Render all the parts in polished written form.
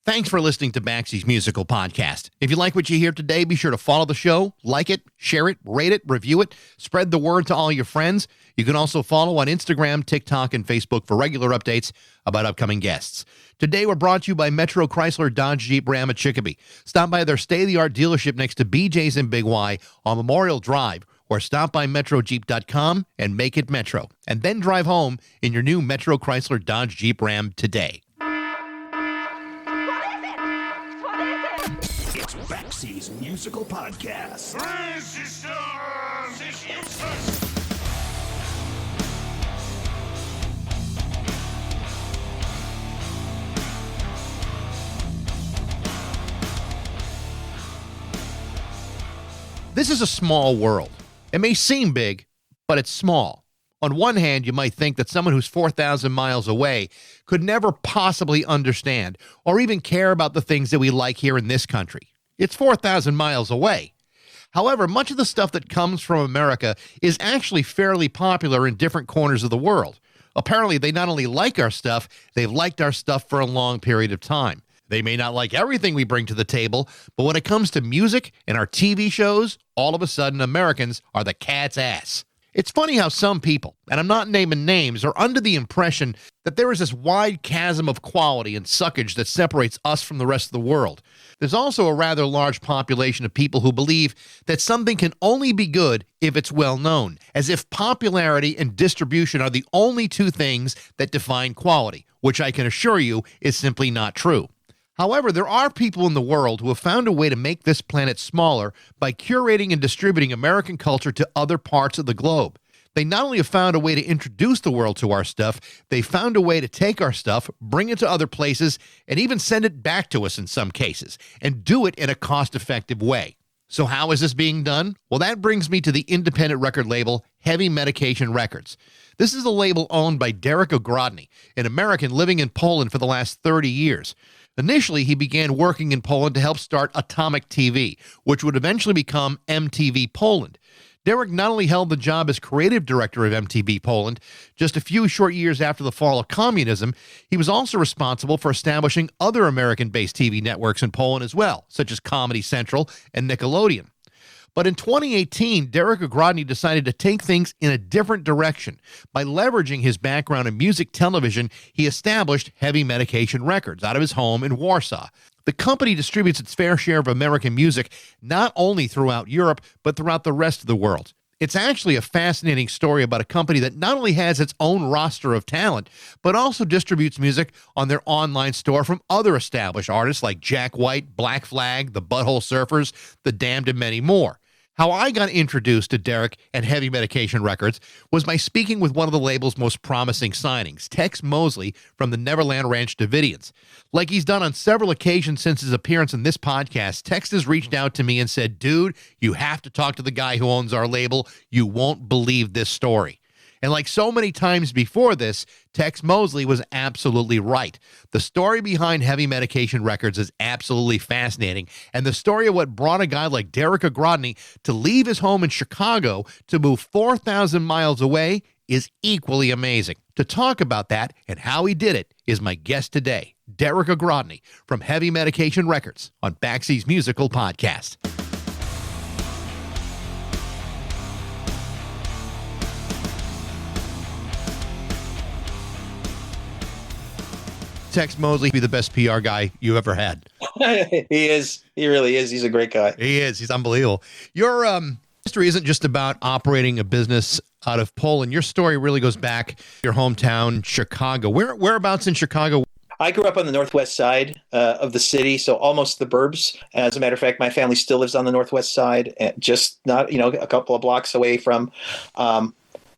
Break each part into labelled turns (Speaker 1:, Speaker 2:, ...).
Speaker 1: Thanks for listening to Baxie's Musical Podcast. If you like what you hear today, be sure to follow the show, like it, share it, rate it, review it, spread the word to all your friends. You can also follow on Instagram, TikTok, and Facebook for regular updates about upcoming guests. Today, we're brought to you by Metro Chrysler Dodge Jeep Ram at Chicopee. Stop by their state-of-the-art dealership next to BJ's in Big Y on Memorial Drive, or stop by metrojeep.com and make it Metro. And then drive home in your new Metro Chrysler Dodge Jeep Ram today.
Speaker 2: It's Baxie's Musical Podcast.
Speaker 1: This is a small world. It may seem big, but it's small. On one hand, you might think that someone who's 4,000 miles away could never possibly understand or even care about the things that we like here in this country. It's 4,000 miles away. However, much of the stuff that comes from America is actually fairly popular in different corners of the world. Apparently, they not only like our stuff, they've liked our stuff for a long period of time. They may not like everything we bring to the table, but when it comes to music and our TV shows, all of a sudden Americans are the cat's ass. It's funny how some people, and I'm not naming names, are under the impression that there is this wide chasm of quality and suckage that separates us from the rest of the world. There's also a rather large population of people who believe that something can only be good if it's well known, as if popularity and distribution are the only two things that define quality, which I can assure you is simply not true. However, there are people in the world who have found a way to make this planet smaller by curating and distributing American culture to other parts of the globe. They not only have found a way to introduce the world to our stuff, they found a way to take our stuff, bring it to other places, and even send it back to us in some cases, and do it in a cost-effective way. So how is this being done? Well, that brings me to the independent record label Heavy Medication Records. This is a label owned by Derrick Ogrodny, an American living in Poland for the last 30 years. Initially, he began working in Poland to help start Atomic TV, which would eventually become MTV Poland. Derrick not only held the job as creative director of MTV Poland, just a few short years after the fall of communism, he was also responsible for establishing other American-based TV networks in Poland as well, such as Comedy Central and Nickelodeon. But in 2018, Derrick Ogrodny decided to take things in a different direction. By leveraging his background in music television, he established Heavy Medication Records out of his home in Warsaw. The company distributes its fair share of American music not only throughout Europe, but throughout the rest of the world. It's actually a fascinating story about a company that not only has its own roster of talent, but also distributes music on their online store from other established artists like Jack White, Black Flag, the Butthole Surfers, The Damned, and many more. How I got introduced to Derrick and Heavy Medication Records was by speaking with one of the label's most promising signings, Tex Mosley from the Neverland Ranch Davidians. Like he's done on several occasions since his appearance in this podcast, Tex has reached out to me and said, "Dude, you have to talk to the guy who owns our label. You won't believe this story." And like so many times before this, Tex Mosley was absolutely right. The story behind Heavy Medication Records is absolutely fascinating, and the story of what brought a guy like Derrick Ogrodny to leave his home in Chicago to move 4,000 miles away is equally amazing. To talk about that and how he did it is my guest today, Derrick Ogrodny from Heavy Medication Records on Baxie's Musical Podcast. Tex Mosley be the best PR guy you ever had.
Speaker 3: He is. He really is. He's a great guy.
Speaker 1: He is. He's unbelievable. Your history isn't just about operating a business out of Poland. Your story really goes back to your hometown, Chicago. Whereabouts in Chicago?
Speaker 3: I grew up on the northwest side of the city, so almost the burbs. As a matter of fact, my family still lives on the northwest side, just not a couple of blocks away from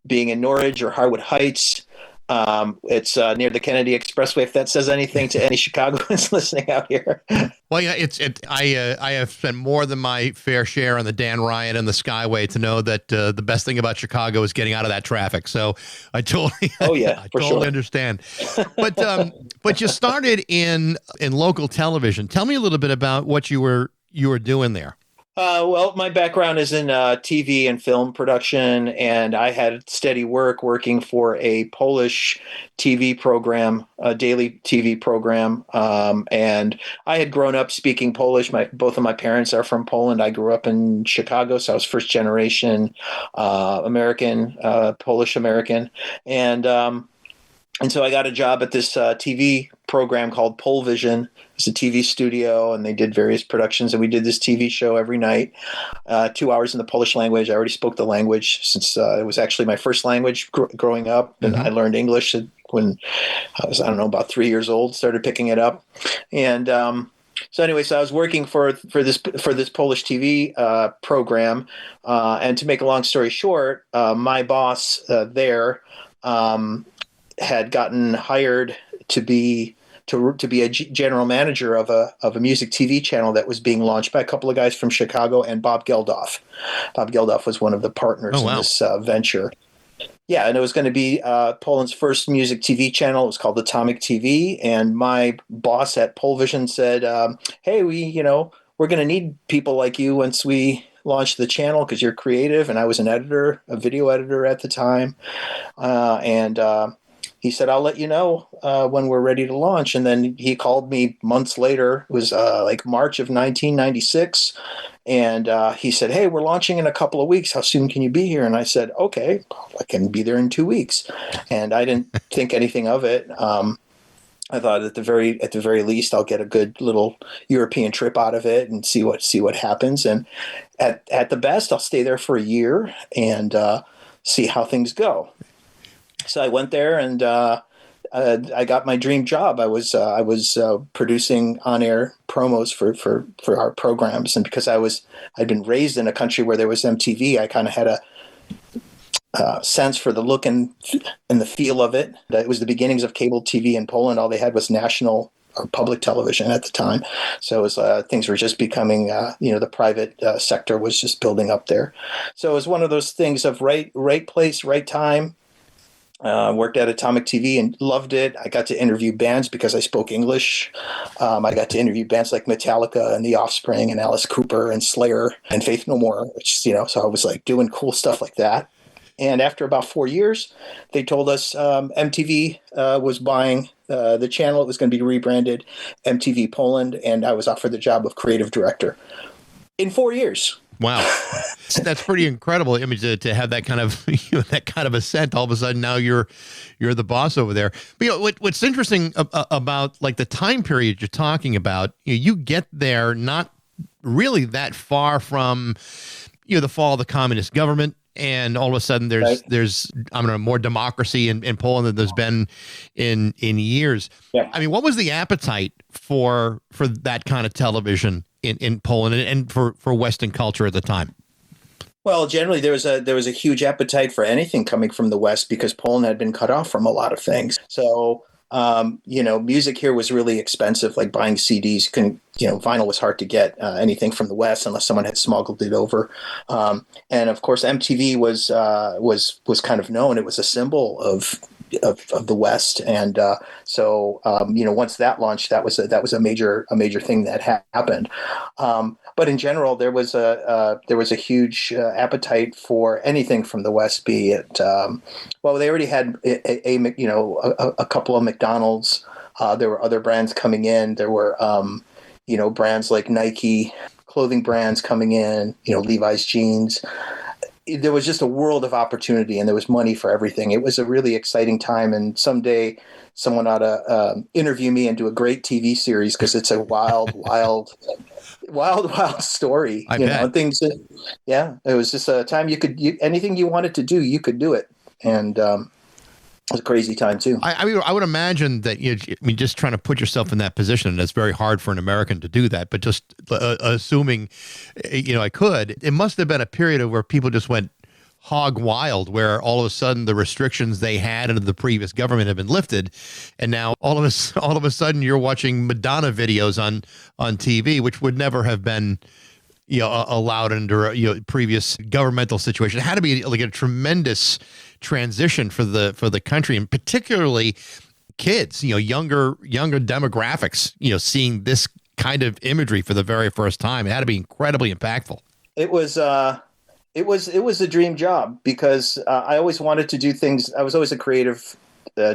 Speaker 3: being in Norridge or Harwood Heights. It's near the Kennedy Expressway, if that says anything to any Chicagoans listening out here.
Speaker 1: Well, yeah, I have spent more than my fair share on the Dan Ryan and the Skyway to know that the best thing about Chicago is getting out of that traffic. So I totally, understand. But you started in local television. Tell me a little bit about what you were doing there.
Speaker 3: Well, my background is in TV and film production, and I had steady work working for a Polish TV program, a daily TV program. And I had grown up speaking Polish. Both of my parents are from Poland. I grew up in Chicago, so I was first generation American, Polish American, and so I got a job at this TV program called Polvision. It's a TV studio, and they did various productions. And we did this TV show every night, 2 hours in the Polish language. I already spoke the language since it was actually my first language growing up. And I learned English when I was, I don't know, about 3 years old, started picking it up. And so anyway, so I was working for this Polish TV program. And to make a long story short, my boss there had gotten hired to be a general manager of a music TV channel that was being launched by a couple of guys from Chicago and Bob Geldof. Bob Geldof was one of the partners in this venture. Yeah, and it was going to be Poland's first music TV channel. It was called Atomic TV, and my boss at Polvision said, "Hey, we're going to need people like you once we launch the channel because you're creative." And I was an editor, a video editor at the time, and he said, "I'll let you know when we're ready to launch." And then he called me months later. It was like March of 1996. And he said, "Hey, we're launching in a couple of weeks. How soon can you be here?" And I said, "Okay, I can be there in 2 weeks." And I didn't think anything of it. I thought at the very least, I'll get a good little European trip out of it and see what happens. And at the best, I'll stay there for a year and see how things go. So I went there and I got my dream job. I was producing on-air promos for our programs, and because I'd been raised in a country where there was MTV, I kind of had a sense for the look and the feel of it. It was the beginnings of cable TV in Poland. All they had was national or public television at the time, so it was things were just becoming. The private sector was just building up there. So it was one of those things of right place, right time. Worked at Atomic TV and loved it. I got to interview bands because I spoke English. I got to interview bands like Metallica and The Offspring and Alice Cooper and Slayer and Faith No More, which, so I was like doing cool stuff like that. And after about 4 years, they told us MTV was buying the channel. It was going to be rebranded MTV Poland, and I was offered the job of creative director in 4 years.
Speaker 1: Wow, that's pretty incredible. I mean, to have that kind of that kind of ascent, all of a sudden now you're the boss over there. But what's interesting about like the time period you're talking about, you get there not really that far from the fall of the communist government, and all of a sudden there's I don't know, more democracy in Poland than there's been in years. Yeah. I mean, what was the appetite for that kind of television in Poland and for Western culture at the time?
Speaker 3: Well, generally there was a huge appetite for anything coming from the West because Poland had been cut off from a lot of things. So music here was really expensive, like buying CDs. Vinyl was hard to get anything from the West unless someone had smuggled it over. And of course, MTV was kind of known. It was a symbol of the West, and so once that launched, that was a major thing that happened. But in general, there was a huge appetite for anything from the West. Be it they already had a couple of McDonald's. There were other brands coming in. There were brands like Nike, clothing brands coming in. Levi's jeans. There was just a world of opportunity, and there was money for everything. It was a really exciting time, and someday someone ought to interview me and do a great TV series because it's a wild story.
Speaker 1: I bet.
Speaker 3: Things. It was just a time anything you wanted to do, you could do it, and it was a crazy time too.
Speaker 1: I mean, I would imagine that just trying to put yourself in that position, and it's very hard for an American to do that. But just assuming, I could. It must have been a period of where people just went hog wild, where all of a sudden the restrictions they had under the previous government have been lifted, and now all of a sudden you're watching Madonna videos on TV, which would never have been allowed under a previous governmental situation. It had to be like a tremendous transition for the country, and particularly kids, younger demographics, seeing this kind of imagery for the very first time. It had to be incredibly impactful.
Speaker 3: It was a dream job because I always wanted to do things. I was always a creative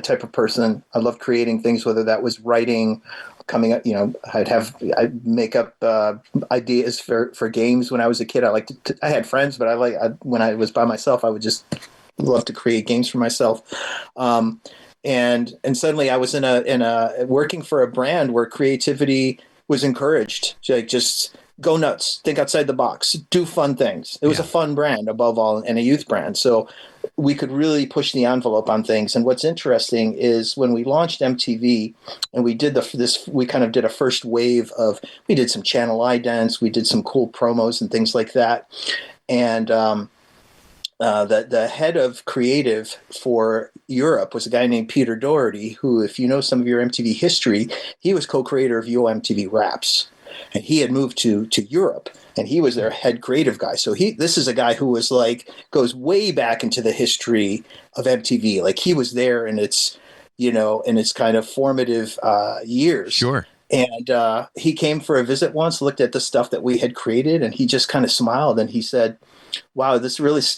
Speaker 3: type of person. I loved creating things, whether that was writing, coming up. I'd make up ideas for games when I was a kid. I had friends, but when I was by myself, I would just love to create games for myself. And suddenly I was in a working for a brand where creativity was encouraged. Like, just go nuts, think outside the box, do fun things. It was a fun brand above all, and a youth brand. So we could really push the envelope on things. And what's interesting is when we launched MTV and we did we kind of did a first wave we did some channel idents, we did some cool promos and things like that. And the head of creative for Europe was a guy named Peter Doherty, who, if you know some of your MTV history, he was co-creator of Yo MTV Raps. And he had moved to Europe, and he was their head creative guy. So this is a guy who was goes way back into the history of MTV. Like, he was there in its kind of formative years.
Speaker 1: Sure.
Speaker 3: And he came for a visit once, looked at the stuff that we had created, and he just kind of smiled, and he said, "Wow,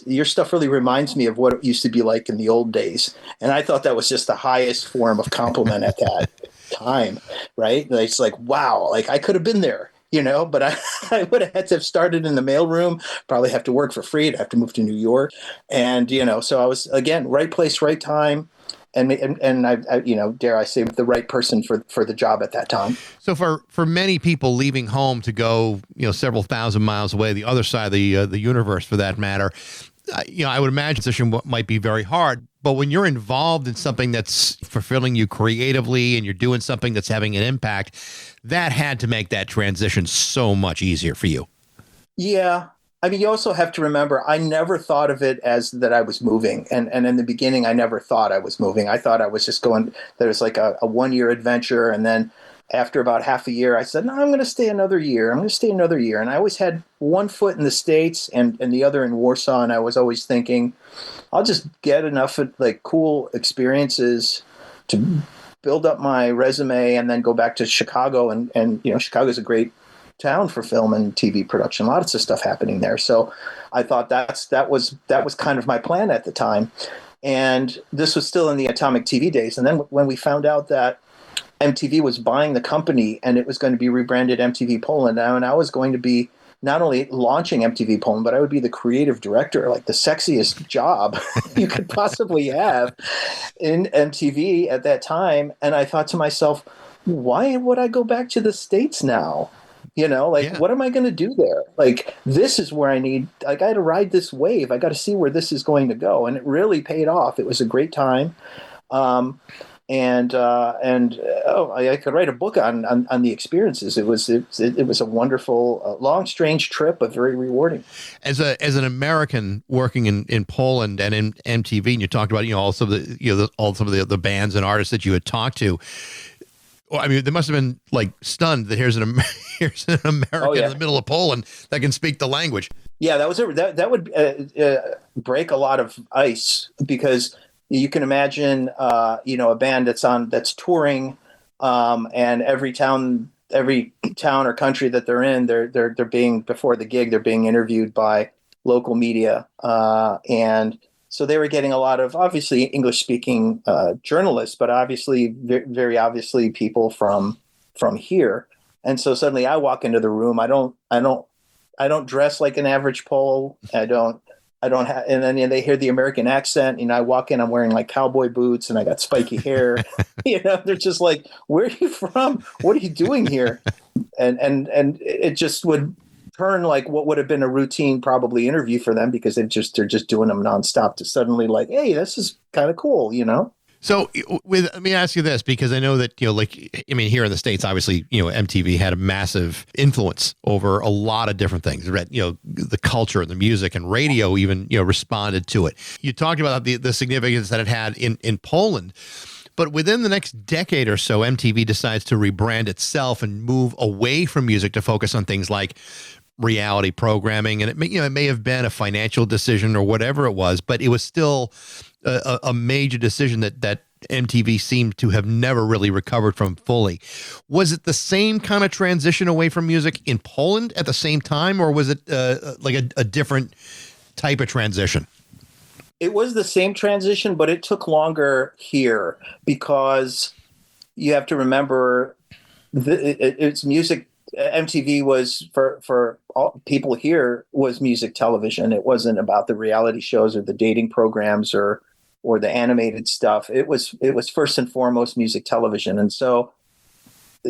Speaker 3: your stuff really reminds me of what it used to be like in the old days." And I thought that was just the highest form of compliment at that time, right? It's like, wow, like I could have been there, but I would have had to have started in the mailroom, probably have to work for free. I'd have to move to New York. And, so I was, again, right place, right time. And I dare I say, the right person for the job at that time.
Speaker 1: So for many people leaving home to go, several thousand miles away, the other side of the universe for that matter, I would imagine this might be very hard. But when you're involved in something that's fulfilling you creatively and you're doing something that's having an impact, that had to make that transition so much easier for you. Yeah.
Speaker 3: I mean, you also have to remember, I never thought of it as that I was moving. And in the beginning, I never thought I was moving. I thought I was just going, there was like a 1-year adventure. And then after about half a year, I said, no, I'm going to stay another year. And I always had one foot in the States and the other in Warsaw. And I was always thinking, I'll just get enough cool experiences to build up my resume and then go back to Chicago. And Chicago's a great town for film and TV production. Lots of stuff happening there. So I thought that was kind of my plan at the time. And this was still in the Atomic TV days. And then when we found out that MTV was buying the company and it was going to be rebranded MTV Poland now, and I was going to be not only launching MTV Poland, but I would be the creative director, like the sexiest job you could possibly have in MTV at that time. And I thought to myself, why would I go back to the States now? What am I going to do there? Like, this is where I got to ride this wave. I got to see where this is going to go. And it really paid off. It was a great time. I could write a book on the experiences. It was a wonderful, long, strange trip, but very rewarding.
Speaker 1: As an American working in Poland and in MTV, and you talked about also some of the bands and artists that you had talked to. Well, I mean, they must have been stunned that here's an American in the middle of Poland that can speak the language.
Speaker 3: Yeah, that would break a lot of ice, because you can imagine, a band that's touring, and every town or country that they're in, they're being, before the gig, they're being interviewed by local media, and so they were getting a lot of, obviously, English-speaking journalists, but obviously, very obviously, people from here. And so suddenly, I walk into the room. I don't dress like an average Pole. I don't have, and then they hear the American accent. I walk in, I'm wearing cowboy boots, and I got spiky hair. They're just like, "Where are you from? What are you doing here?" And it just would turn what would have been a routine probably interview for them, because they're just doing them nonstop, to suddenly hey, this is kind of cool,
Speaker 1: So let me ask you this, because I know that, here in the States, obviously, MTV had a massive influence over a lot of different things, the culture and the music, and radio even, responded to it. You talked about the significance that it had in Poland. But within the next decade or so, MTV decides to rebrand itself and move away from music to focus on things like reality programming. And it may have been a financial decision or whatever it was, but it was still a major decision that MTV seemed to have never really recovered from fully. Was it the same kind of transition away from music in Poland at the same time, or was it like a different type of transition?
Speaker 3: It was the same transition, but it took longer here because you have to remember it's music. MTV was for all people here was music television. It wasn't about the reality shows or the dating programs or the animated stuff. It was first and foremost music television. And so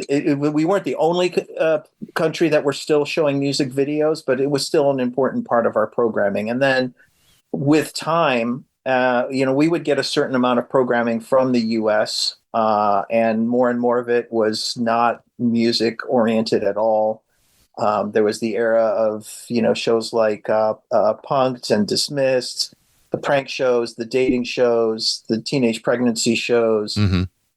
Speaker 3: we weren't the only country that were still showing music videos, but it was still an important part of our programming. And then with time, we would get a certain amount of programming from the U.S. And more of it was not music oriented at all. There was the era of shows like Punk'd and Dismissed, the prank shows, the dating shows, the teenage pregnancy shows,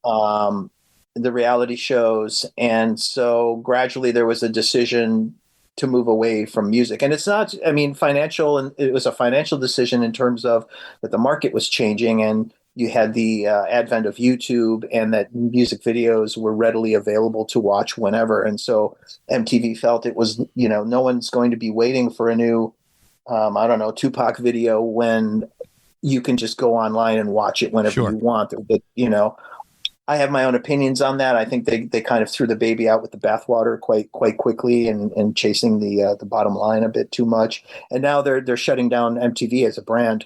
Speaker 3: the reality shows, and so gradually there was a decision to move away from music. And it's not, financial, and it was a financial decision in terms of that the market was changing and you had the advent of YouTube and that music videos were readily available to watch whenever. And so MTV felt it was, no one's going to be waiting for a new, Tupac video when you can just go online and watch it whenever you want. I have my own opinions on that. I think they kind of threw the baby out with the bathwater quite quickly and chasing the bottom line a bit too much. And now they're shutting down MTV as a brand.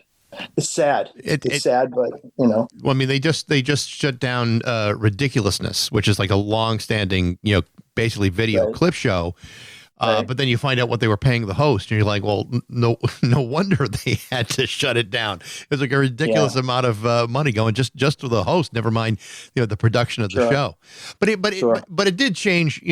Speaker 3: It's sad. It's sad, but Well,
Speaker 1: they just shut down Ridiculousness, which is like a long-standing, basically video clip show. But then you find out what they were paying the host, and you're like, well, no wonder they had to shut it down. It was like a ridiculous amount of money going just to the host. Never mind, the production of the show. But it did change,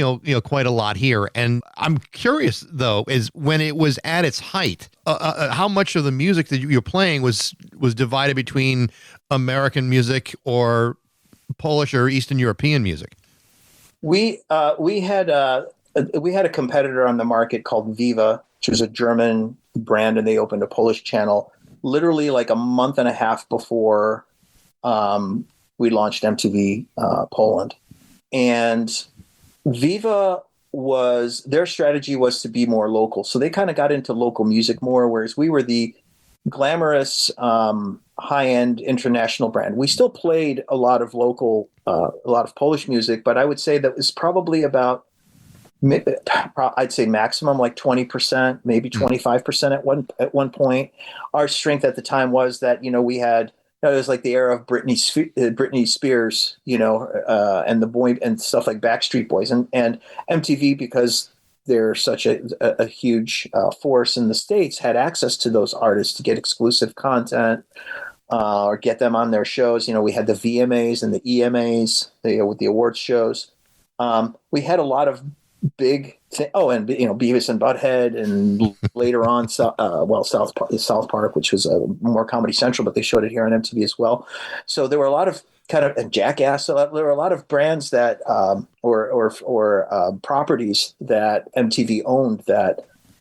Speaker 1: quite a lot here. And I'm curious though, is when it was at its height, how much of the music that you're playing was divided between American music or Polish or Eastern European music?
Speaker 3: We had a competitor on the market called Viva, which was a German brand, and they opened a Polish channel literally like a month and a half before we launched MTV Poland. And Viva their strategy was to be more local. So they kind of got into local music more, whereas we were the glamorous, high-end international brand. We still played a lot of local, a lot of Polish music, but I would say that was probably about, I'd say maximum like 20%, maybe 25% at one point. Our strength at the time was that, we had, it was like the era of Britney Spears, and the boy and stuff like Backstreet Boys and MTV, because they're such a huge force in the States, had access to those artists to get exclusive content or get them on their shows. We had the VMAs and the EMAs, with the awards shows. We had a lot of big and Beavis and Butthead, and later on South Park, which was more Comedy Central, but they showed it here on MTV as well. So there were a lot of and Jackass. So there were a lot of brands that or properties that MTV owned that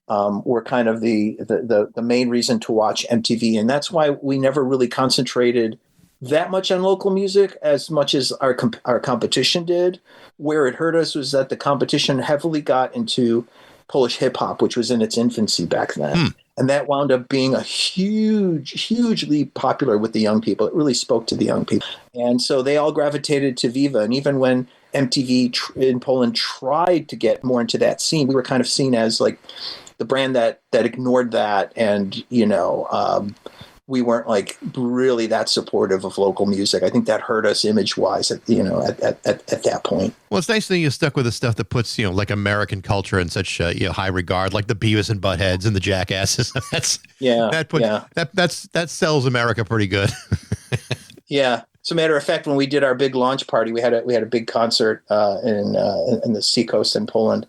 Speaker 3: were kind of the main reason to watch MTV, and that's why we never really concentrated that much on local music as much as our competition did. Where it hurt us was that the competition heavily got into Polish hip hop, which was in its infancy back then. And that wound up being a hugely popular with the young people. It really spoke to the young people. And so they all gravitated to Viva. And even when MTV in Poland tried to get more into that scene, we were kind of seen as like the brand that ignored that. And, we weren't like really that supportive of local music. I think that hurt us image-wise at that point.
Speaker 1: Well, it's nice that you stuck with the stuff that puts, like American culture in such high regard, like the Beavis and Buttheads and the Jackasses. That sells America pretty good.
Speaker 3: Yeah. As a matter of fact, when we did our big launch party, we had a big concert in the Seacoast in Poland.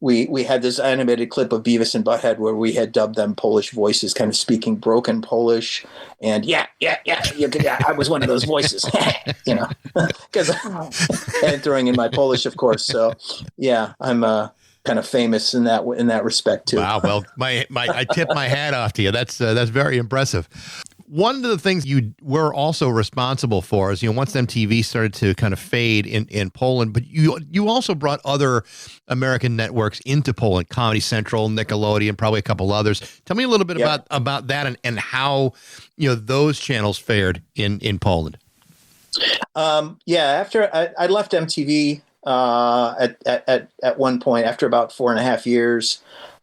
Speaker 3: We had this animated clip of Beavis and Butthead where we had dubbed them Polish voices, kind of speaking broken Polish, and yeah, I was one of those voices, because and throwing in my Polish, of course. So yeah, I'm kind of famous in that respect too.
Speaker 1: Wow, well, I tip my hat off to you. That's very impressive. One of the things you were also responsible for is, once MTV started to kind of fade in Poland, but you also brought other American networks into Poland, Comedy Central, Nickelodeon, probably a couple others. Tell me a little bit about that and how, those channels fared in Poland.
Speaker 3: After I left MTV at one point, after about 4.5 years,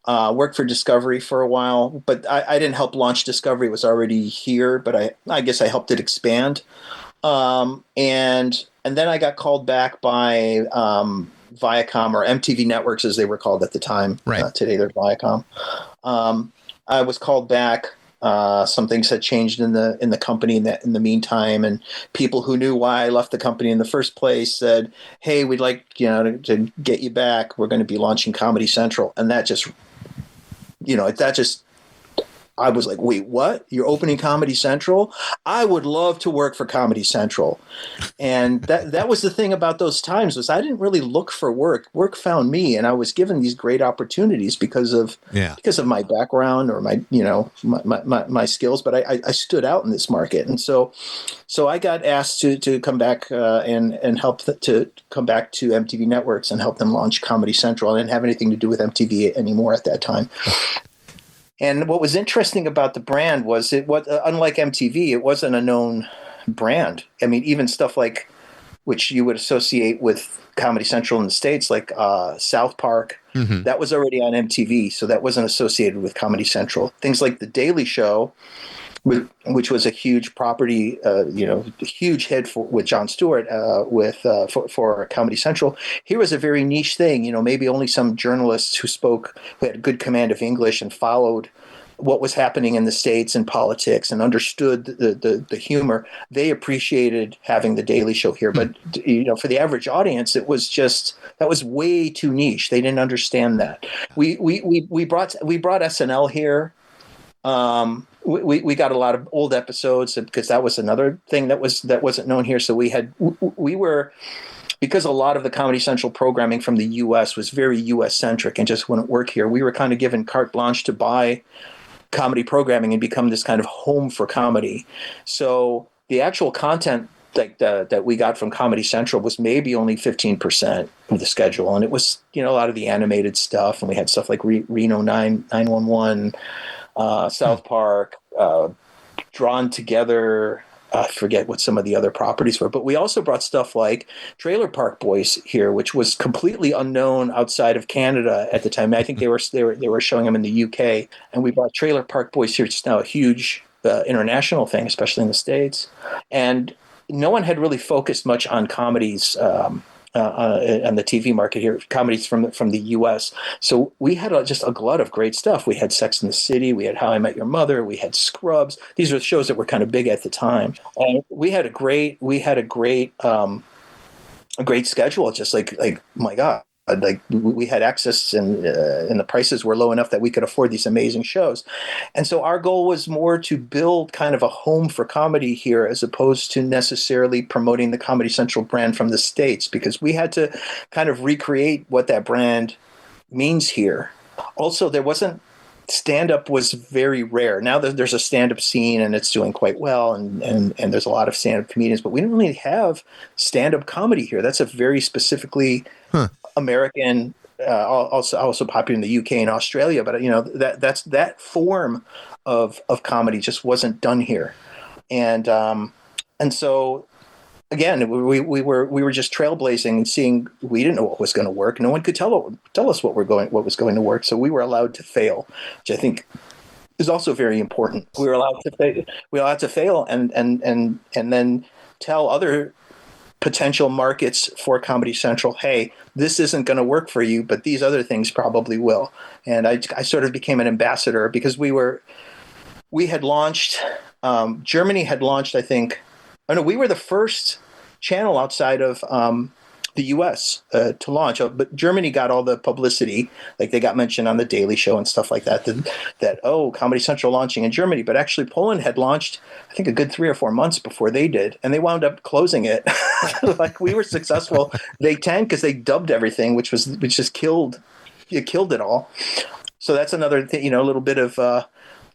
Speaker 3: worked for Discovery for a while, but I didn't help launch Discovery. It was already here, but I guess I helped it expand. And then I got called back by Viacom, or MTV Networks as they were called at the time.
Speaker 1: Right.
Speaker 3: Today they're Viacom. I was called back. Some things had changed in the company in the meantime, and people who knew why I left the company in the first place said, "Hey, we'd like to get you back. We're going to be launching Comedy Central," and that just I was like, wait, what? You're opening Comedy Central? I would love to work for Comedy Central. And that was the thing about those times, was I didn't really look for work. Work found me, and I was given these great opportunities because of my background or my skills. But I stood out in this market. And so I got asked to come back and help to come back to MTV Networks and help them launch Comedy Central. I didn't have anything to do with MTV anymore at that time. And what was interesting about the brand was unlike MTV, it wasn't a known brand. I mean, even stuff like, which you would associate with Comedy Central in the States, like South Park, that was already on MTV, so that wasn't associated with Comedy Central. Things like The Daily Show, which was a huge property, a huge hit with Jon Stewart for Comedy Central. Here was a very niche thing. Maybe only some journalists who had a good command of English and followed what was happening in the States and politics and understood the humor. They appreciated having The Daily Show here. But for the average audience, that was way too niche. They didn't understand that. We brought SNL here. We got a lot of old episodes because that was another thing that wasn't known here. So because a lot of the Comedy Central programming from the U.S. was very U.S. centric and just wouldn't work here. We were kind of given carte blanche to buy comedy programming and become this kind of home for comedy. So the actual content that we got from Comedy Central was maybe only 15% of the schedule, and it was a lot of the animated stuff, and we had stuff like Reno 911. South Park, Drawn Together. I forget what some of the other properties were, but we also brought stuff like Trailer Park Boys here, which was completely unknown outside of Canada at the time. I think they were showing them in the UK, and we brought Trailer Park Boys here. It's now a huge international thing, especially in the States. And no one had really focused much on comedies. On the TV market here, comedies from the U.S. So we had just a glut of great stuff. We had Sex and the City, we had How I Met Your Mother, we had Scrubs. These were shows that were kind of big at the time. And we had a great schedule. Just like my God. Like we had access and the prices were low enough that we could afford these amazing shows. And so our goal was more to build kind of a home for comedy here as opposed to necessarily promoting the Comedy Central brand from the States, because we had to kind of recreate what that brand means here. Also, stand-up was very rare. Now there's a stand-up scene and it's doing quite well, and there's a lot of stand-up comedians, but we didn't really have stand-up comedy here. That's a very specifically American, also popular in the UK and Australia, but that form of comedy just wasn't done here, and so again we were just trailblazing and seeing. We didn't know what was going to work. No one could tell us what was going to work, so we were allowed to fail, which I think is also very important. We were allowed to fail and then tell other potential markets for Comedy Central, hey, this isn't going to work for you, but these other things probably will. And I sort of became an ambassador because we had launched, Germany had launched, I think, we were the first channel outside of the U.S. To launch, but Germany got all the publicity, like they got mentioned on The Daily Show and stuff like that, Comedy Central launching in Germany, but actually Poland had launched, I think, a good 3 or 4 months before they did, and they wound up closing it. Like we were successful. They tanked because they dubbed everything, which just killed it all. So that's another thing, a little bit of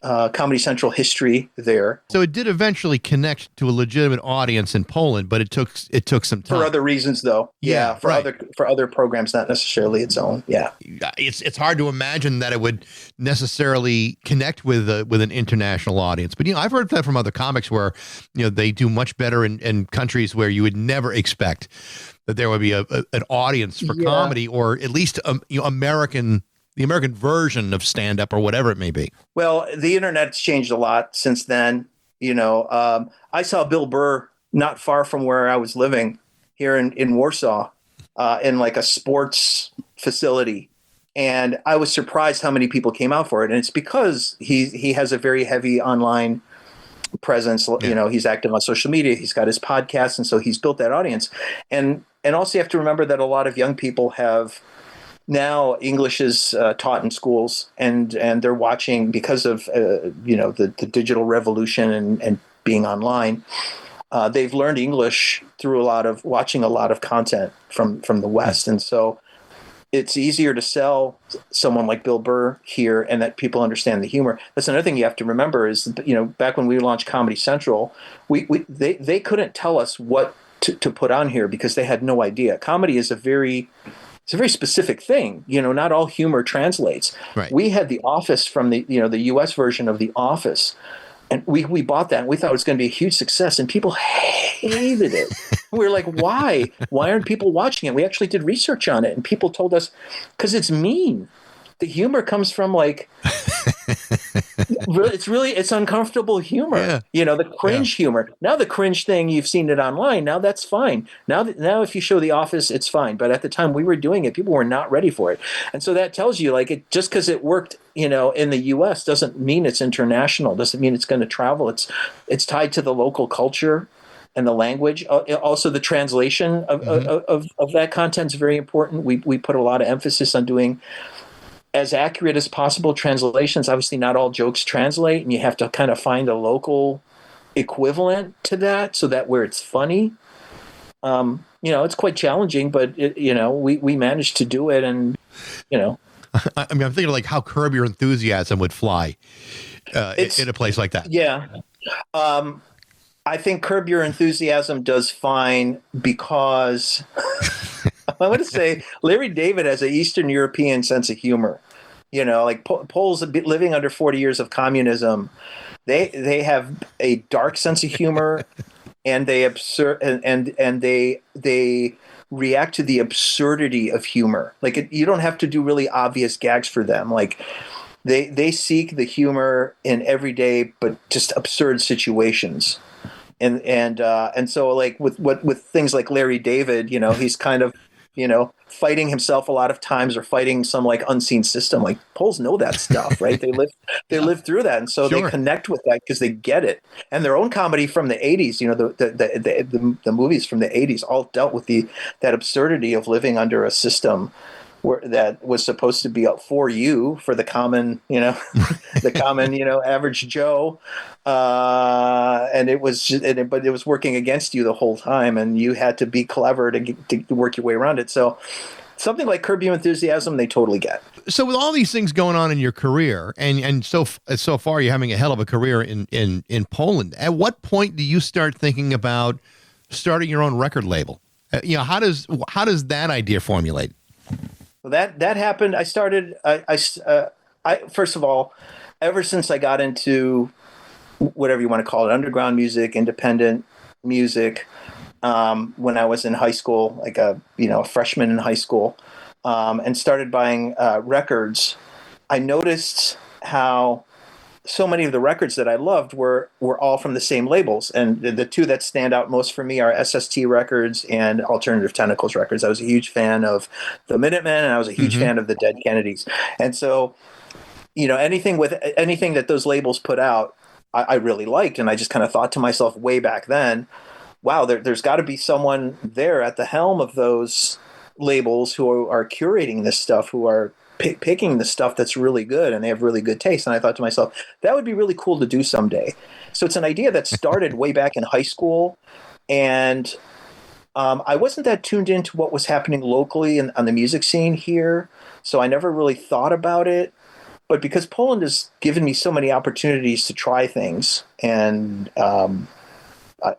Speaker 3: Comedy Central history there.
Speaker 1: So it did eventually connect to a legitimate audience in Poland, but it took some time
Speaker 3: For other reasons, though.
Speaker 1: Yeah,
Speaker 3: for
Speaker 1: right.
Speaker 3: other programs, not necessarily its own. Yeah.
Speaker 1: It's hard to imagine that it would necessarily connect with an international audience. But I've heard that from other comics where they do much better in countries where you would never expect that there would be an audience for comedy, or at least the American version of stand-up or whatever it may be.
Speaker 3: Well, the internet's changed a lot since then. I saw Bill Burr not far from where I was living here in Warsaw, in like a sports facility. And I was surprised how many people came out for it. And it's because he has a very heavy online presence.
Speaker 1: Yeah.
Speaker 3: He's active on social media. He's got his podcast. And so he's built that audience. And also you have to remember that a lot of young people have now English is taught in schools, and they're watching because of the digital revolution and being online. They've learned English through watching a lot of content from the West, and so it's easier to sell someone like Bill Burr here, and that people understand the humor. That's another thing you have to remember is back when we launched Comedy Central, they couldn't tell us what to put on here because they had no idea. Comedy is a very specific thing. Not all humor translates.
Speaker 1: Right.
Speaker 3: We had The Office from the U.S. version of The Office, and we bought that and we thought it was going to be a huge success, and people hated it. We were like, why? Why aren't people watching it? We actually did research on it, and people told us because it's mean. The humor comes from like it's uncomfortable humor.
Speaker 1: Yeah.
Speaker 3: The cringe humor. Now the cringe thing, you've seen it online. Now that's fine. Now if you show The Office, it's fine. But at the time we were doing it, people were not ready for it. And so that tells you just because it worked, in the U.S. doesn't mean it's international. Doesn't mean it's going to travel. It's tied to the local culture and the language. Also, the translation of that content is very important. We put a lot of emphasis on doing as accurate as possible translations. Obviously, not all jokes translate, and you have to kind of find a local equivalent to that, so that where it's funny. It's quite challenging, but we managed to do it, and
Speaker 1: I mean, I'm thinking like how Curb Your Enthusiasm would fly in a place like that.
Speaker 3: Yeah. I think Curb Your Enthusiasm does fine because I want to say Larry David has an Eastern European sense of humor. Like Poles living under 40 years of communism, they have a dark sense of humor, and they they react to the absurdity of humor. Like you don't have to do really obvious gags for them. Like they seek the humor in everyday but just absurd situations. And so like with things like Larry David, he's kind of fighting himself a lot of times, or fighting some like unseen system. Like Poles know that stuff, right? They live through that, and so
Speaker 1: Sure.
Speaker 3: they connect with that because they get it. And their own comedy from the 80s, the movies from the 80s all dealt with that absurdity of living under a system that was supposed to be for you, for the common, the common, average Joe. And it was but it was working against you the whole time, and you had to be clever to work your way around it. So something like Curb Your Enthusiasm, they totally get.
Speaker 1: So with all these things going on in your career, and so far you're having a hell of a career in Poland, at what point do you start thinking about starting your own record label? How does that idea formulate?
Speaker 3: Well, that happened. I started. I first of all, ever since I got into whatever you want to call it, underground music, independent music, when I was in high school, like a freshman in high school, and started buying records, I noticed how so many of the records that I loved were all from the same labels. And the two that stand out most for me are SST Records and Alternative Tentacles Records. I was a huge fan of the Minutemen, and I was a huge fan of the Dead Kennedys. And so, anything that those labels put out, I really liked. And I just kind of thought to myself way back then, wow, there's got to be someone there at the helm of those labels who are curating this stuff, who are picking the stuff that's really good, and they have really good taste. And I thought to myself, that would be really cool to do someday. So it's an idea that started way back in high school, and I wasn't that tuned into what was happening locally on the music scene here, so I never really thought about it. But because Poland has given me so many opportunities to try things, and I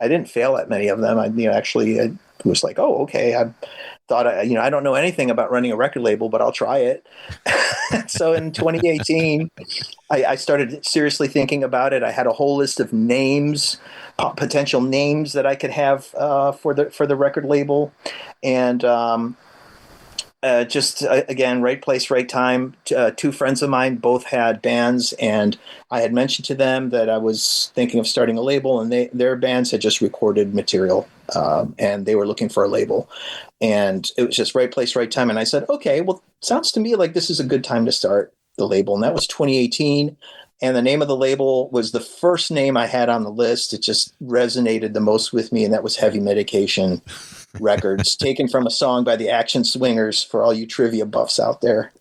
Speaker 3: didn't fail at many of them. I was like, oh, okay. I thought, I don't know anything about running a record label, but I'll try it. So in 2018, I started seriously thinking about it. I had a whole list of names, potential names that I could have for the record label, and again, right place, right time. Two friends of mine both had bands, and I had mentioned to them that I was thinking of starting a label, and their bands had just recorded material, and they were looking for a label. And it was just right place, right time. And I said, okay, well, sounds to me like this is a good time to start the label. And that was 2018. And the name of the label was the first name I had on the list. It just resonated the most with me, and that was Heavy Medication Records, taken from a song by the Action Swingers, for all you trivia buffs out there.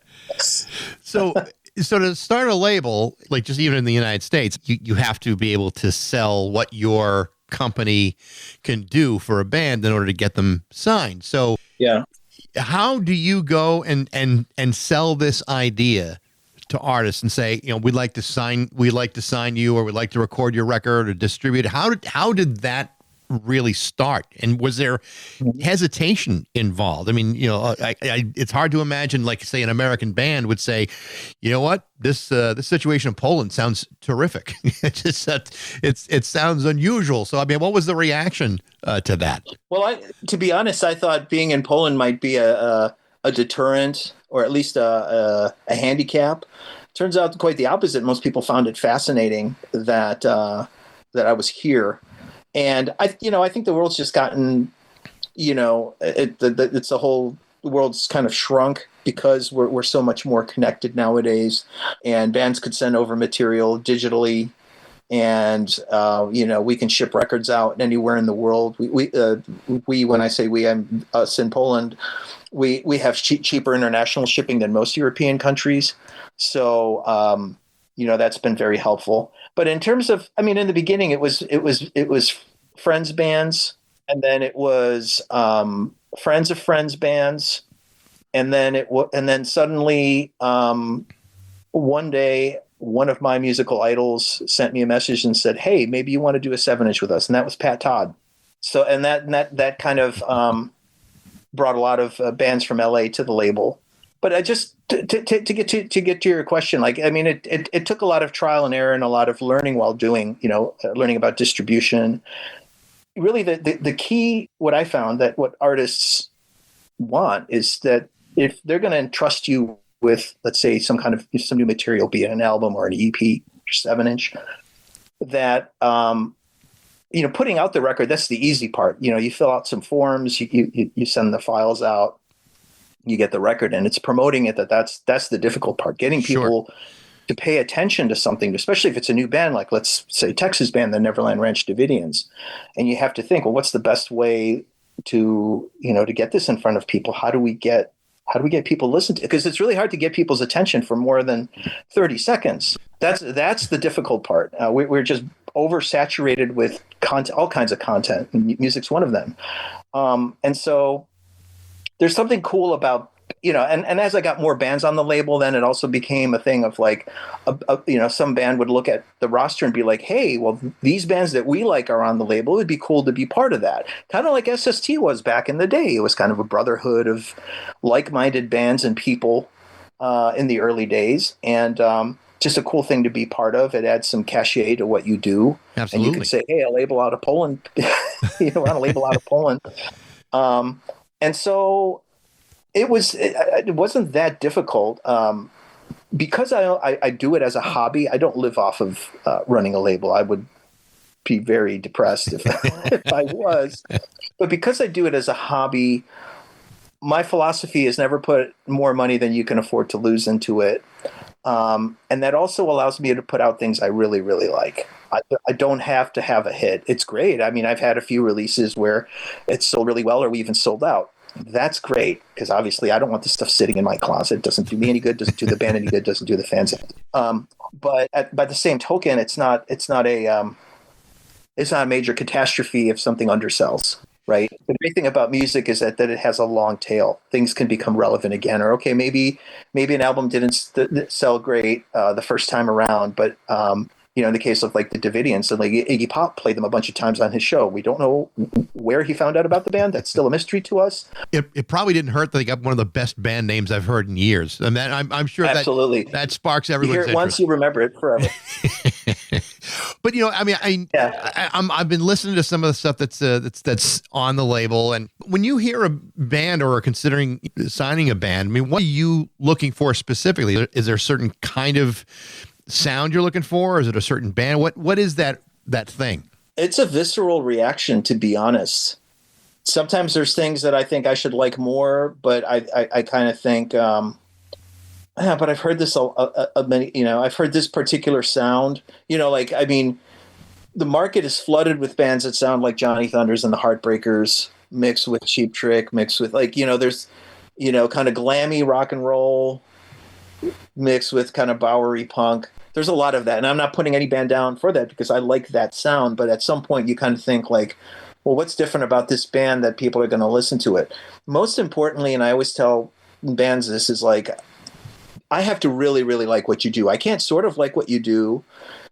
Speaker 1: So to start a label, like just even in the United States, you have to be able to sell what your company can do for a band in order to get them signed. So
Speaker 3: yeah,
Speaker 1: how do you go and sell this idea to artists and say, we'd like to sign you, or we'd like to record your record or distribute it? How did that really start? And was there hesitation involved? I mean, it's hard to imagine, like, say, an American band would say, you know what, this situation in Poland sounds terrific. It sounds unusual. So, I mean, what was the reaction to that?
Speaker 3: Well, to be honest, I thought being in Poland might be a deterrent, or at least a handicap. Turns out quite the opposite. Most people found it fascinating that I was here. And I think the world's just gotten, it's the whole world's kind of shrunk because we're so much more connected nowadays, and bands could send over material digitally, and we can ship records out anywhere in the world. We when I say we, I'm us in Poland, we have cheaper international shipping than most European countries. So that's been very helpful. But in terms of, in the beginning, it was friends bands, and then it was friends of friends bands, and then suddenly one day, one of my musical idols sent me a message and said, "Hey, maybe you want to do a 7-inch with us," and that was Pat Todd. So, and that kind of brought a lot of bands from LA to the label. But I just to get to your question, it took a lot of trial and error and a lot of learning while doing, learning about distribution. Really, the key, what I found, that what artists want is that if they're going to entrust you with, let's say, some new material, be it an album or an EP or 7-inch, that putting out the record, that's the easy part. You fill out some forms, you send the files out, you get the record, and it's promoting it. That's the difficult part. Getting people to pay attention to something, especially if it's a new band, like let's say Texas band, the Neverland Ranch Davidians, and you have to think, well, what's the best way to get this in front of people? How do we get people to listen to it? Because it's really hard to get people's attention for more than 30 seconds. That's the difficult part. We're just oversaturated with content, all kinds of content, and music's one of them. And so there's something cool about, and as I got more bands on the label, then it also became a thing of like, some band would look at the roster and be like, hey, well, these bands that we like are on the label. It would be cool to be part of that. Kind of like SST was back in the day. It was kind of a brotherhood of like-minded bands and people in the early days. And just a cool thing to be part of. It adds some cachet to what you do.
Speaker 1: Absolutely.
Speaker 3: And you could say, hey, a label out of Poland, we're on a label out of Poland. And so it wasn't that difficult because I do it as a hobby. I don't live off of running a label. I would be very depressed if I was. But because I do it as a hobby, my philosophy is never put more money than you can afford to lose into it. And that also allows me to put out things I really, really like. I don't have to have a hit. It's great. I've had a few releases where it's sold really well, or we even sold out. That's great, because obviously I don't want this stuff sitting in my closet. It doesn't do me any good, doesn't do the band any good, doesn't do the fans any good. But by the same token, it's not a major catastrophe if something undersells. right? The great thing about music is that it has a long tail. Things can become relevant again, or okay, maybe an album didn't sell great the first time around, but in the case of like the Davidians, and like Iggy Pop played them a bunch of times on his show. We don't know where he found out about the band. That's still a mystery to us.
Speaker 1: It probably didn't hurt that they got one of the best band names I've heard in years, and I'm sure
Speaker 3: absolutely
Speaker 1: that sparks everyone's
Speaker 3: interest.
Speaker 1: interest.
Speaker 3: Once you remember it forever.
Speaker 1: But I've been listening to some of the stuff that's on the label, and when you hear a band or are considering signing a band, I mean, what are you looking for specifically? Is there a certain kind of sound you're looking for, or is it a certain band? What is that thing? It's
Speaker 3: a visceral reaction, to be honest. Sometimes there's things that I think I should like more, but I kind of think, but I've heard this many, I've heard this particular sound, the market is flooded with bands that sound like Johnny Thunders and the Heartbreakers mixed with Cheap Trick, mixed with there's, kind of glammy rock and roll mixed with kind of Bowery punk. There's a lot of that. And I'm not putting any band down for that because I like that sound. But at some point you kind of think like, well, what's different about this band that people are going to listen to it? Most importantly, and I always tell bands this, is like, I have to really, really like what you do. I can't sort of like what you do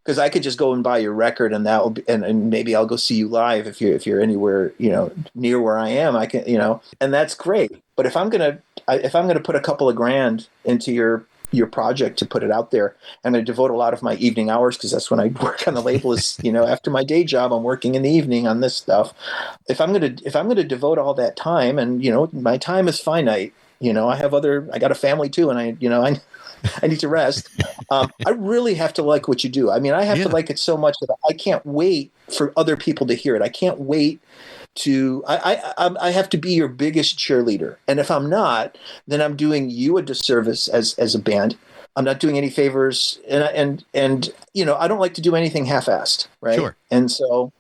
Speaker 3: because I could just go and buy your record and that will be, and maybe I'll go see you live if you're anywhere, near where I am. I can, and that's great. But if I'm going to put a couple of grand into your project to put it out there, I'm going to devote a lot of my evening hours, because that's when I work on the label, is after my day job I'm working in the evening on this stuff. If I'm going to devote all that time, and my time is finite, I got a family too, and I need to rest. I really have to like what you do. I mean, I have to like it so much that I can't wait for other people to hear it. I can't wait to I have to be your biggest cheerleader, and if I'm not, then I'm doing you a disservice as a band. I'm not doing any favors, and I don't like to do anything half-assed, right? Sure. And so,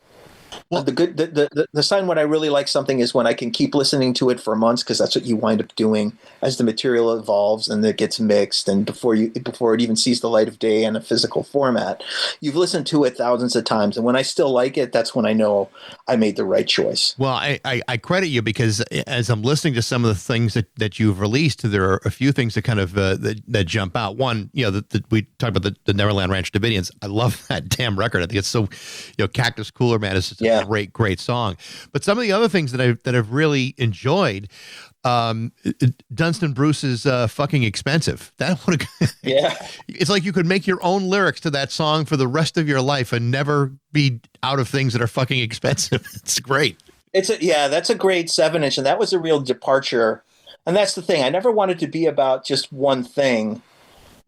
Speaker 3: well, the sign when I really like something is when I can keep listening to it for months, because that's what you wind up doing as the material evolves and it gets mixed, and before it even sees the light of day in a physical format, you've listened to it thousands of times, and when I still like it, that's when I know I made the right choice. Well, I credit you, because as I'm listening to some of the things that you've released, there are a few things that kind of that jump out. One, we talked about the Neverland Ranch Davidians. I love that damn record. I think it's so, Cactus Cooler Man is a great song. But some of the other things that I've really enjoyed, Dunstan Bruce's Fucking Expensive. That would it's like you could make your own lyrics to that song for the rest of your life and never be out of things that are fucking expensive. It's great. That's a great 7-inch, and that was a real departure. And that's the thing. I never wanted to be about just one thing.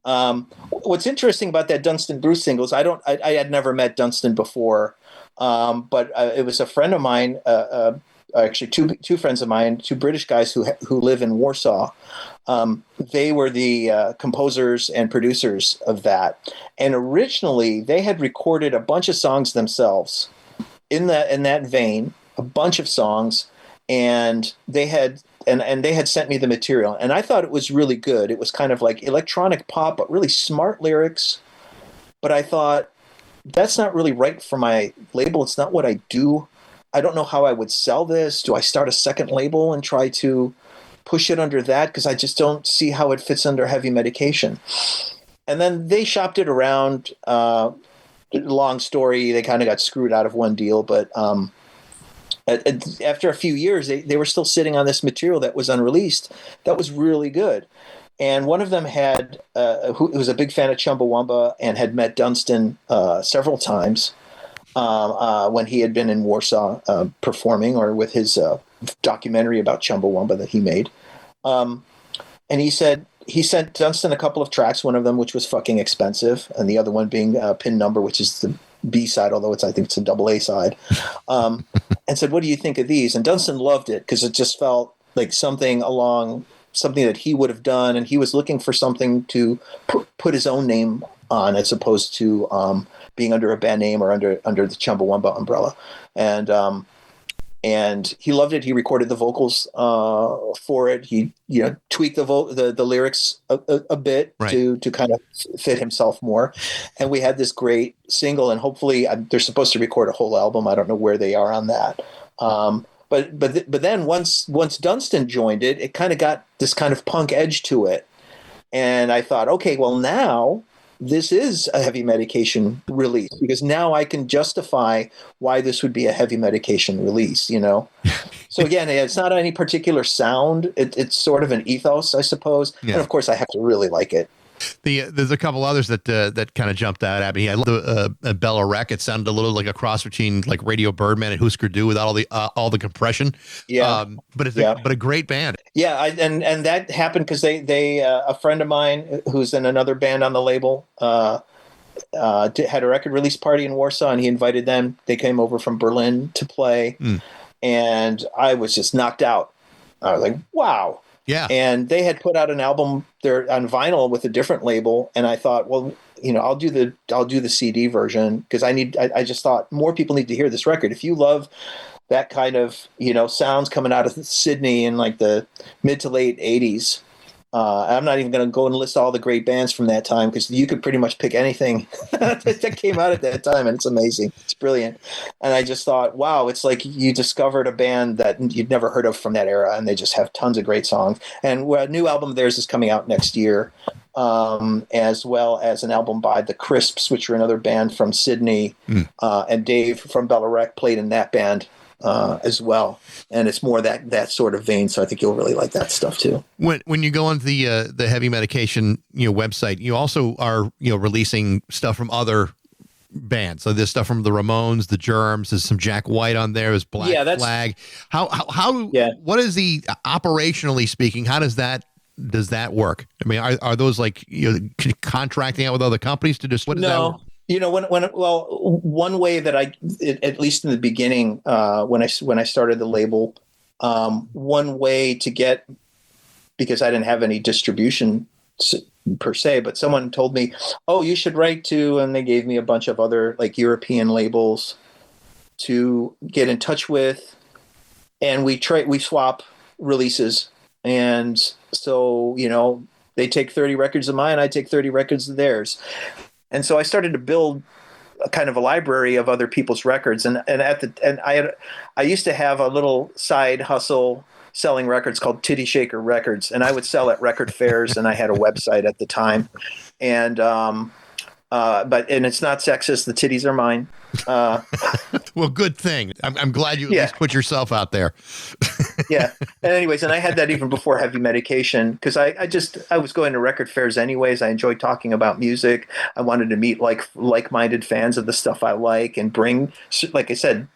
Speaker 3: What's interesting about that Dunstan Bruce single is I had never met Dunstan before. But it was a friend of mine, actually two friends of mine, two British guys who live in Warsaw. They were the composers and producers of that. And originally they had recorded a bunch of songs themselves in that vein, a bunch of songs, and they had sent me the material, and I thought it was really good. It was kind of like electronic pop, but really smart lyrics. But I thought, that's not really right for my label. It's not what I do. I don't know how I would sell this. Do I start a second label and try to push it under that? Because I just don't see how it fits under Heavy Medication. And then they shopped it around. Long story. They kind of got screwed out of one deal. But after a few years, they were still sitting on this material that was unreleased. That was really good. And one of them had, who was a big fan of Chumbawamba and had met Dunstan several times when he had been in Warsaw performing, or with his documentary about Chumbawamba that he made. And he said he sent Dunstan a couple of tracks, one of them which was Fucking Expensive, and the other one being Pin Number, which is the B side, although I think it's a double A side, and said, "What do you think of these?" And Dunstan loved it because it just felt like something that he would have done, and he was looking for something to put his own name on, as opposed to being under a band name or under the Chumbawamba umbrella. And he loved it. He recorded the vocals for it. He tweaked the lyrics a bit to kind of fit himself more. And we had this great single, and hopefully they're supposed to record a whole album. I don't know where they are on that. But but then once Dunstan joined it, it kind of got this kind of punk edge to it, and I thought, okay, well now this is a Heavy Medication release, because now I can justify why this would be a Heavy Medication release, you know? So again, it's not any particular sound. It's sort of an ethos, I suppose.
Speaker 1: Yeah.
Speaker 3: And of course I have to really like it.
Speaker 1: There's a couple others that kind of jumped out at me. I love the Bella Rec. It sounded a little like a cross between like Radio Birdman and Husker Du without all the compression.
Speaker 3: Yeah.
Speaker 1: But it's a great band.
Speaker 3: Yeah, and that happened because they a friend of mine who's in another band on the label had a record release party in Warsaw, and he invited them. They came over from Berlin to play, and I was just knocked out. I was like, wow.
Speaker 1: Yeah.
Speaker 3: And they had put out an album there on vinyl with a different label, and I thought, well, you know, I'll do the CD version, because I just thought more people need to hear this record. If you love that kind of, you know, sounds coming out of Sydney in like the mid to late 80s. I'm not even going to go and list all the great bands from that time, because you could pretty much pick anything that came out at that time, and it's amazing. It's brilliant. And I just thought, wow, it's like you discovered a band that you'd never heard of from that era, and they just have tons of great songs. And a new album of theirs is coming out next year, as well as an album by the Crisps, which are another band from Sydney. And Dave from Bella Rec played in that band as well, and it's more that sort of vein. So I think you'll really like that stuff too.
Speaker 1: When you go on the Heavy Medication website, you also are releasing stuff from other bands. So there's stuff from the Ramones, the Germs. There's some Jack White on there. There's Black Flag. How what is the operationally speaking? How does that work? I mean, are those like contracting out with other companies to just what?
Speaker 3: No. You know, one way that at least in the beginning, when I started the label, one way to get, because I didn't have any distribution per se, but someone told me, oh, you should write to, and they gave me a bunch of other like European labels to get in touch with, and we swap releases. And so, you know, they take 30 records of mine, I take 30 records of theirs. And so I started to build a kind of a library of other people's records. And I used to have a little side hustle selling records called Titty Shaker Records. And I would sell at record fairs, and I had a website at the time. And, but it's not sexist. The titties are mine.
Speaker 1: Well, good thing. I'm glad you at least put yourself out there.
Speaker 3: Yeah. And anyways, and I had that even before Heavy Medication, because I was going to record fairs anyways. I enjoyed talking about music. I wanted to meet like-minded fans of the stuff I like, and bring, like I said,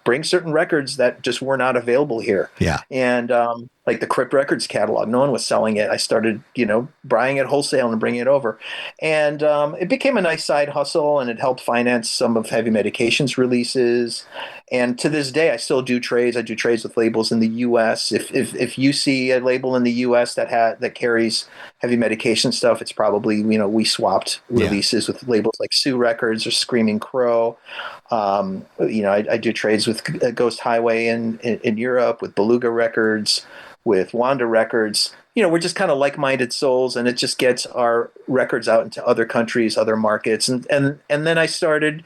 Speaker 3: bring certain records that just were not available here.
Speaker 1: Yeah.
Speaker 3: And like the Crypt Records catalog, no one was selling it. I started, buying it wholesale and bringing it over. And it became a nice side hustle, and it helped finance some of Heavy Medication's releases. And to this day, I still do trades. I do trades with labels in the U.S. If you see a label in the U.S. that carries Heavy Medication stuff, it's probably, we swapped releases with labels like Sue Records or Screaming Crow. I do trades with Ghost Highway in Europe, with Beluga Records, with Wanda Records. We're just kind of like-minded souls, and it just gets our records out into other countries, other markets. And then I started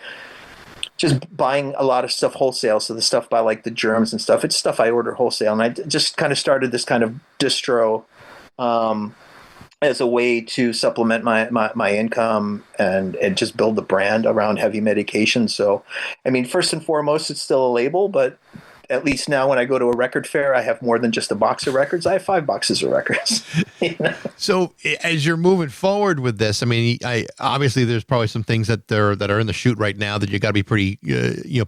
Speaker 3: just buying a lot of stuff wholesale. So the stuff by like the Germs and stuff, it's stuff I order wholesale. And I just kind of started this kind of distro as a way to supplement my income and just build the brand around Heavy Medication. So, I mean, first and foremost, it's still a label, but at least now when I go to a record fair, I have more than just a box of records. I have 5 boxes of records.
Speaker 1: So as you're moving forward with this, I mean, obviously there's probably some things that are in the chute right now that you got to be pretty,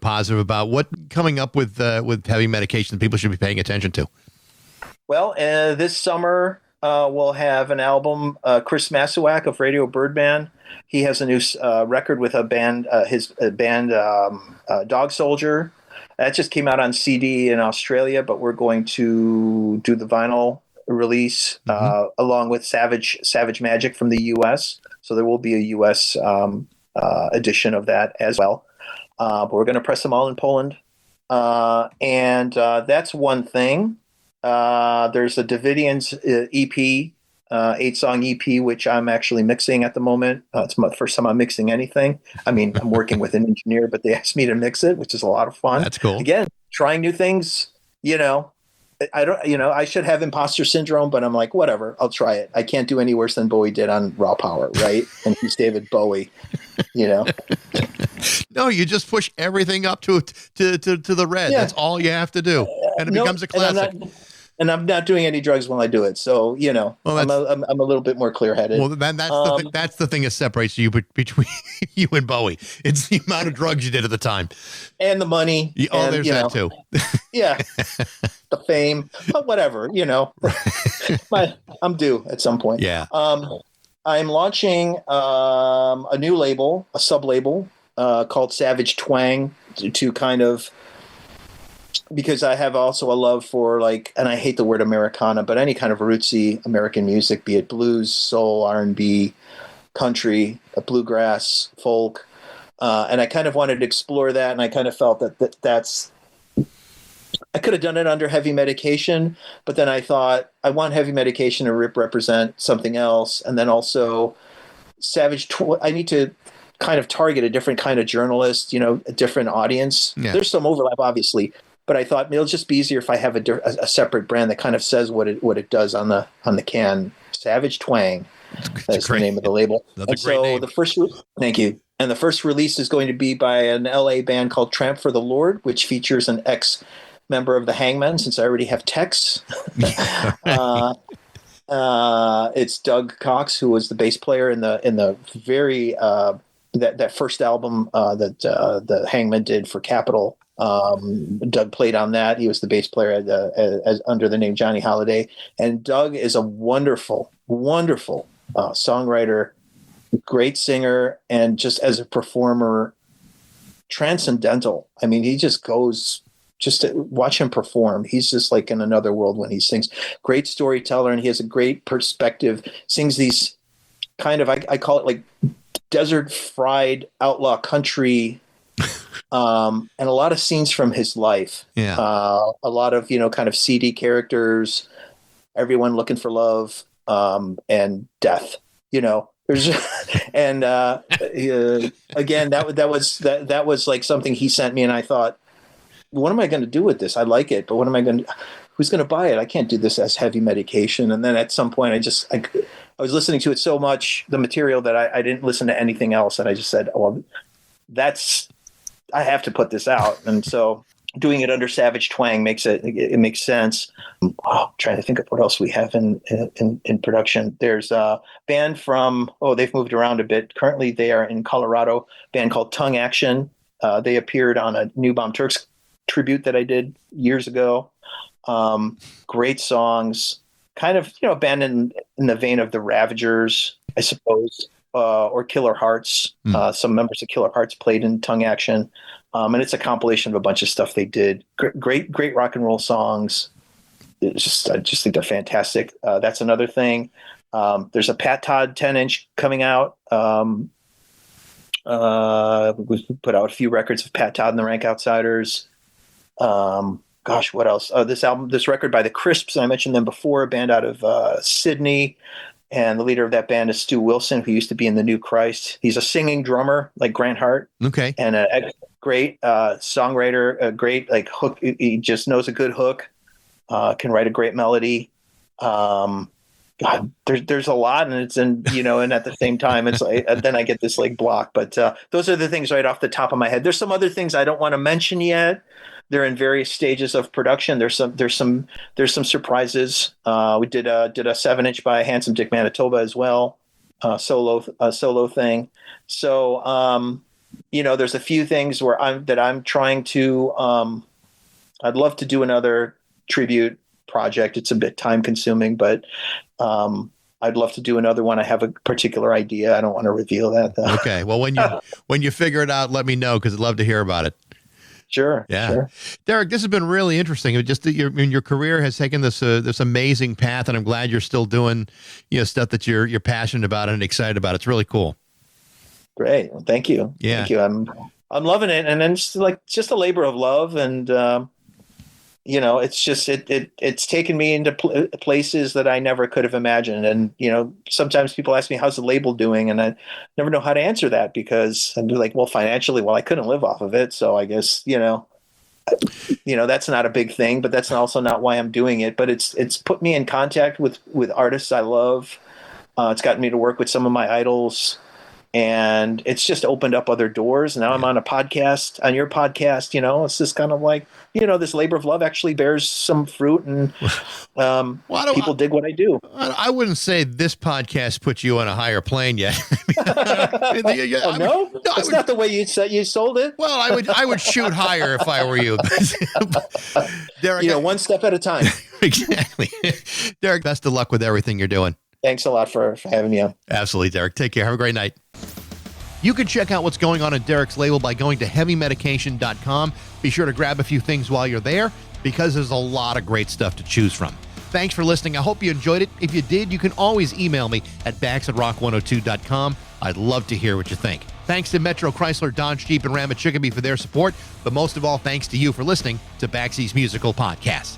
Speaker 1: positive about. What coming up with Heavy Medication people should be paying attention to?
Speaker 3: Well, this summer we'll have an album. Chris Masuak of Radio Birdman, he has a new record with a band, his band Dog Soldier. That just came out on CD in Australia, but we're going to do the vinyl release along with Savage Magic from the U.S. So there will be a U.S. edition of that as well. But we're going to press them all in Poland. And that's one thing. There's a Davidians EP, 8-song EP, which I'm actually mixing at the moment. It's my first time I'm mixing anything. I mean, I'm working with an engineer, but they asked me to mix it, which is a lot of fun.
Speaker 1: That's cool.
Speaker 3: Again, trying new things, you know, I don't, I should have imposter syndrome, but I'm like, whatever, I'll try it. I can't do any worse than Bowie did on Raw Power, right? And he's David Bowie,
Speaker 1: No, you just push everything up to the red.
Speaker 3: Yeah.
Speaker 1: That's all you have to do, and it becomes a classic.
Speaker 3: And I'm not doing any drugs while I do it. So,
Speaker 1: Well,
Speaker 3: I'm a little bit more clear-headed.
Speaker 1: Well, that's the thing that separates you between you and Bowie. It's the amount of drugs you did at the time.
Speaker 3: And the money.
Speaker 1: There's that too.
Speaker 3: Yeah. The fame, but whatever, I'm due at some point.
Speaker 1: Yeah.
Speaker 3: I'm launching a new label, a sub-label called Savage Twang to kind of, because I have also a love for and I hate the word Americana, but any kind of rootsy American music, be it blues, soul, R&B, country, bluegrass, folk. And I kind of wanted to explore that. And I kind of felt that's, I could have done it under Heavy Medication, but then I thought I want Heavy Medication to represent something else. And then also I need to kind of target a different kind of journalist, a different audience. Yeah. There's some overlap, obviously, but I thought it'll just be easier if I have a separate brand that kind of says what it does on the can. Savage Twang. That's the name of the label.
Speaker 1: That's a great name.
Speaker 3: Thank you. And the first release is going to be by an LA band called Tramp for the Lord, which features an ex-member of the Hangmen, since I already have Tex. It's Doug Cox, who was the bass player in the very that first album that the Hangmen did for Capitol. Doug played on that. He was the bass player as under the name Johnny Holiday. And Doug is a wonderful, wonderful songwriter, great singer, and just as a performer, transcendental. I mean, he just goes, just to watch him perform, he's just like in another world when he sings. Great storyteller, and he has a great perspective. Sings these kind of, I call it like desert fried outlaw country, and a lot of scenes from his life.
Speaker 1: Yeah.
Speaker 3: A lot of, kind of seedy characters, everyone looking for love, and death, there's and again, that was like something he sent me, and I thought, what am I going to do with this? I like it, but who's going to buy it? I can't do this as Heavy Medication. And then at some point I was listening to it so much, the material, that I didn't listen to anything else. And I just said, well, I have to put this out. And so doing it under Savage Twang makes sense. Trying to think of what else we have in production. There's a band from, they've moved around a bit. Currently they are in Colorado, a band called Tongue Action. They appeared on a New Bomb Turks tribute that I did years ago. Great songs, kind of, a band in the vein of the Ravagers, I suppose, or Killer Hearts. Some members of Killer Hearts played in Tongue Action. And it's a compilation of a bunch of stuff they did. Great rock and roll songs. I just think they're fantastic. That's another thing. There's a Pat Todd 10-inch coming out. We've put out a few records of Pat Todd and the Rank Outsiders. What else? This record by the Crisps, I mentioned them before, a band out of Sydney, and the leader of that band is Stu Wilson, who used to be in the New Christ. He's a singing drummer like Grant Hart.
Speaker 1: Okay. And
Speaker 3: a great songwriter, a great hook. He just knows a good hook, can write a great melody. God, there's a lot, and it's and at the same time it's like then I get this block. But those are the things right off the top of my head. There's some other things I don't want to mention yet. They're in various stages of production. There's some surprises. We did a 7-inch by Handsome Dick Manitoba as well, solo thing. So there's a few things where I'm trying to. I'd love to do another tribute project. It's a bit time consuming, but I'd love to do another one. I have a particular idea. I don't want to reveal that though.
Speaker 1: Okay. Well, when you figure it out, let me know, because I'd love to hear about it.
Speaker 3: Sure.
Speaker 1: Yeah.
Speaker 3: Sure.
Speaker 1: Derrick, this has been really interesting. It just your career has taken this amazing path, and I'm glad you're still doing stuff that you're passionate about and excited about. It's really cool.
Speaker 3: Great. Well, thank you.
Speaker 1: Yeah.
Speaker 3: Thank you. I'm loving it, and then just a labor of love, and it's just it's taken me into places that I never could have imagined. And sometimes people ask me, how's the label doing, and I never know how to answer that, because I'd be like, well, financially, I couldn't live off of it, so I guess that's not a big thing, but that's also not why I'm doing it. But it's put me in contact with artists I love. It's gotten me to work with some of my idols, and it's just opened up other doors. Now I'm on a podcast, on your podcast. It's just kind of like, this labor of love actually bears some fruit, and people dig what I do.
Speaker 1: I wouldn't say this podcast puts you on a higher plane yet.
Speaker 3: No, that's not the way you sold it.
Speaker 1: Well, I would shoot higher if I were you. Derrick,
Speaker 3: one step at a time.
Speaker 1: Exactly. Derrick, best of luck with everything you're doing.
Speaker 3: Thanks a lot for having me on.
Speaker 1: Absolutely, Derrick. Take care. Have a great night. You can check out what's going on at Derrick's label by going to heavymedication.com. Be sure to grab a few things while you're there, because there's a lot of great stuff to choose from. Thanks for listening. I hope you enjoyed it. If you did, you can always email me at bax@rock102.com. I'd love to hear what you think. Thanks to Metro, Chrysler, Dodge, Jeep, and Ram at Chicopee for their support. But most of all, thanks to you for listening to Baxie's Musical Podcast.